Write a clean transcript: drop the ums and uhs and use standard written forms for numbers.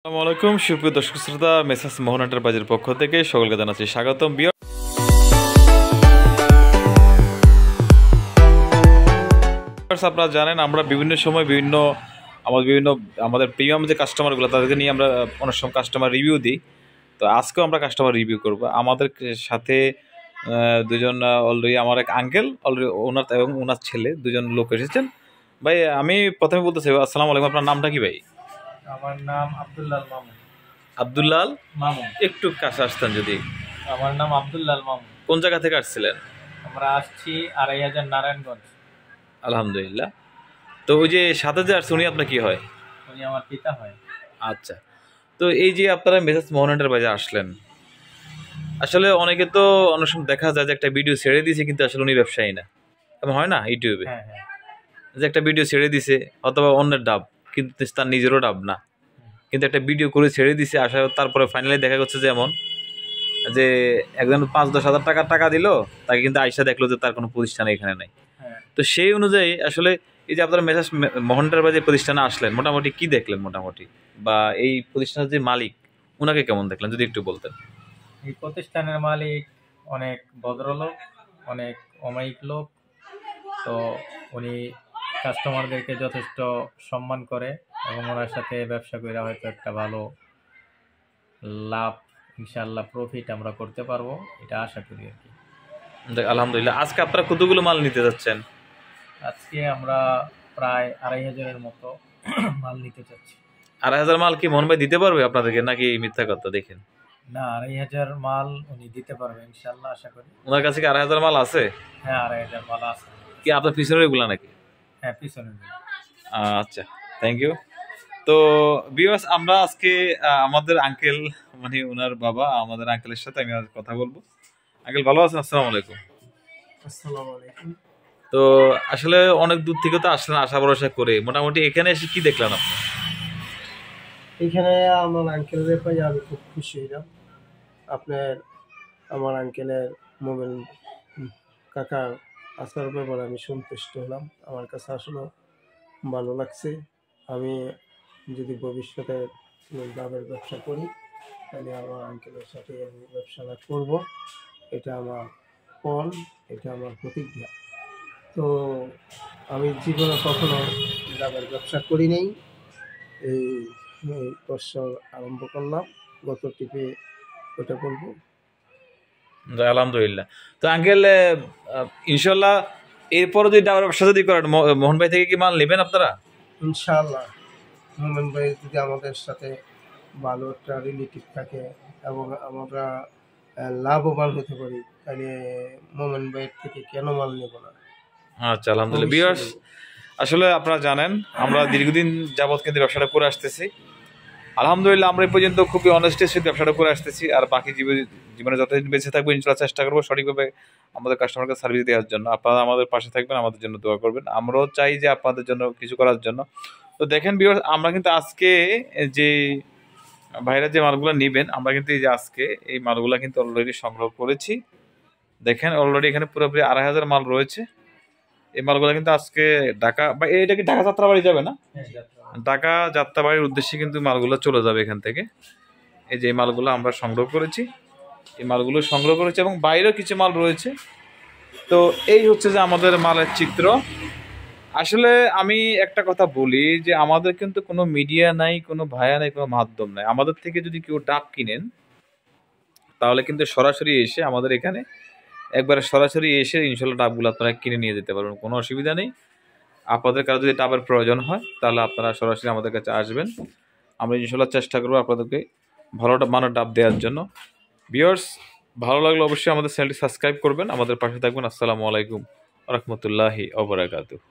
আসসালামু আলাইকুম সুপ্রিয় দর্শক শ্রোতা, মেসার্স মোহন এন্টারপ্রাইজের পক্ষ থেকে সকলকে জানাচ্ছি স্বাগতম। আপনারা জানেন আমরা বিভিন্ন সময় আমাদের প্রিমিয়াম যে কাস্টমারগুলো তাদেরকে নিয়ে আমরা অনেক সময় কাস্টমার রিভিউ দিই। তো আজকেও আমরা কাস্টমার রিভিউ করব। আমাদের সাথে দুজন অলরেডি আমার এক আঙ্কেল অলরেডি ওনার এবং ওনার ছেলে দুজন লোক এসেছেন। ভাই আমি প্রথমে বলতেছি আসসালামু আলাইকুম, আপনার নামটা কি ভাই? আমার নাম আব্দুল্লাল মামুন। আব্দুল্লাল মামুন, একটু কাছে আসতেন যদি। আমার নাম আব্দুল্লাল মামুন। কোন জায়গা থেকে আসছিলেন? আমরা আসছি ২৫০০ নারায়ণগঞ্জ। আলহামদুলিল্লাহ। তো ওই যে সাথে যে আসছে উনি আপনার কি হয়? উনি আমার পিতা হয়। আচ্ছা, তো এই যে আপনারা মেসার্স মোহন এন্টারপ্রাইজে আসলেন, আসলে অনেকে তো অনেক সময় দেখা যায় যে একটা ভিডিও ছেড়ে দিয়েছে কিন্তু আসলে উনি ব্যবসায়ী না, এমন হয় না ইউটিউবে? হ্যাঁ হ্যাঁ, যে একটা ভিডিও ছেড়ে দিছে অথবা অন্যের ডাব কিন্তু তার নিজেরও ডাব না, কিন্তু একটা ভিডিও করে ছেড়ে দিছে, আসলে তারপরে ফাইনালি দেখা যাচ্ছে যে এমন যে একজন ৫-১০ হাজার টাকা দিল, তাকে কিন্তু আইসা দেখলো যে তার কোনো প্রতিষ্ঠান এখানে নাই। হ্যাঁ। তো সেই অনুযায়ী আসলে এই যে আপনারা মেসার্স মোহন এন্টারপ্রাইজের প্রতিষ্ঠানে আসলেন, মোটামুটি কি দেখলেন মোটামুটি, বা এই প্রতিষ্ঠানের যে মালিক ওনাকে কেমন দেখলেন যদি একটু বলতেন। এই প্রতিষ্ঠানের মালিক অনেক ভদ্রলোক, অনেক অমায়িক লোক। তো উনি কাস্টমারদেরকে যথেষ্ট সম্মান করে এবং ওনার সাথে ব্যবসা করে হয়তো একটা ভালো লাভ, ইনশাআল্লাহ প্রফিট আমরা করতে পারবো, এটা আশা করি আর কি। আলহামদুলিল্লাহ। আজকে আপনারা কতগুলো মাল নিতে যাচ্ছেন? আজকে আমরা প্রায় ২৫০০-এর মতো মাল নিতে চাচ্ছি। ২,৫০০ মাল কি মোহন ভাই দিতে পারবে আপনাদেরকে, নাকি মিথ্যা কথা? দেখেন না, ২৫০০ মাল উনি দিতে পারবে ইনশাআল্লাহ, আশা করি। ওনার কাছে কি ২,৫০০ মাল আছে? হ্যাঁ, ২৫০০ মাল আছে। কি আপনার পিছনের এগুলা নাকি? হ্যাঁ, পিছনে। আচ্ছা, থ্যাংক ইউ। তো ভিউয়ার্স, আমরা আজকে আমাদের আঙ্কেল মানে ওনার বাবা, আমাদের আঙ্কেলের সাথে আমি আজ কথা বলবো। আঙ্কেল ভালো আছেন? আসসালামু আলাইকুম। আসসালামু আলাইকুম। তো আসলে অনেক দূর থেকে তো আসলেন আশা ভরসা করে, মোটামুটি এখানে এসে কি দেখলেন আপনি? এখানে আমার আঙ্কেলের পাই আমি খুব খুশি হইলাম। আপনার আমার আঙ্কেলের মোবাইল কাকার আসার ব্যাপারে আমি সন্তুষ্ট হলাম। আমার কাছে আসলে ভালো লাগছে। আমি যদি ভবিষ্যতে লাভের ব্যবসা করি তাহলে আমার আঙ্কেলের সাথে আমি ব্যবসাটা করব, এটা আমার পণ, এটা আমার প্রতিজ্ঞা। তো আমি জীবনে কখনো লাভের ব্যবসা করি নাই, এই বছর আরম্ভ করলাম, গত টিপে ওটা বলবো। আলহামদুলিল্লাহ। তো আঙ্কেল ইনশাল্লাহ এরপরে যদি ডাবের ব্যবসা যদি করেন, মোহন ভাই থেকে কি মাল নেবেন আপনারা? ইনশাআল্লাহ মোমেন ভাই যদি আমাদের সাথে ভালো একটা রিলেটিভ থাকে এবং আমরা লাভবান হতে পারি, তাহলে মোমেন ভাইয়ের থেকে কেন মাল নেব না? আচ্ছা, আলহামদুলিল্লাহ। ভিউয়ার্স, আসলে আপনারা জানেন আমরা দীর্ঘদিন যাবৎ কিন্তু ব্যবসাটা করে আসতেছি। আলহামদুলিল্লাহ আমরা এই পর্যন্ত খুবই অনেস্টের সাথে ব্যবসাটা করে আসতেছি, আর বাকি জীবনে যতদিন বেঁচে থাকবো ইনশাআল্লাহ চেষ্টা করবো সঠিকভাবে আমাদের কাস্টমারকে সার্ভিস দেওয়ার জন্য। আপনারা আমাদের পাশে থাকবেন, আমাদের জন্য দোয়া করবেন, আমরাও চাই যে আপনাদের জন্য কিছু করার জন্য। তো দেখেন ভিউয়ার্স, আমরা কিন্তু আজকে যে ভাইরা যে মালগুলো নেবেন, আমরা কিন্তু এই যে আজকে এই মালগুলো কিন্তু অলরেডি সংগ্রহ করেছি। দেখেন অলরেডি এখানে পুরোপুরি ২,৫০০ মাল রয়েছে। এই মালগুলো কিন্তু আজকে ঢাকা বা এটা কি ঢাকা যাত্রাবাড়ি যাবে না? ঢাকা যাত্রাবাড়ির উদ্দেশ্যে কিন্তু মালগুলো চলে যাবে এখান থেকে। এই যে এই মালগুলো আমরা সংগ্রহ করেছি, এই মালগুলো সংগ্রহ করেছি এবং বাইরেও কিছু মাল রয়েছে। তো এই হচ্ছে যে আমাদের মালের চিত্র। আসলে আমি একটা কথা বলি যে আমাদের কিন্তু কোনো মিডিয়া নাই, কোনো ভায়া নাই, কোনো মাধ্যম নাই। আমাদের থেকে যদি কেউ ডাব কিনেন তাহলে কিন্তু সরাসরি এসে আমাদের এখানে একবারে সরাসরি এসে ইনশাল্লাহ ডাবগুলো আপনারা কিনে নিয়ে যেতে পারবেন, কোনো অসুবিধা নেই। আপনাদের কারো যদি ডাবের প্রয়োজন হয় তাহলে আপনারা সরাসরি আমাদের কাছে আসবেন, আমরা ইনশাল্লাহ চেষ্টা করবো আপনাদেরকে ভালো মানের ডাব দেওয়ার জন্য। ভিউয়ার্স, ভালো লাগলে অবশ্যই আমাদের চ্যানেলটি সাবস্ক্রাইব করবেন, আমাদের পাশে থাকবেন। আসসালামু আলাইকুম ওয়া রাহমাতুল্লাহি ওয়া বারাকাতুহু।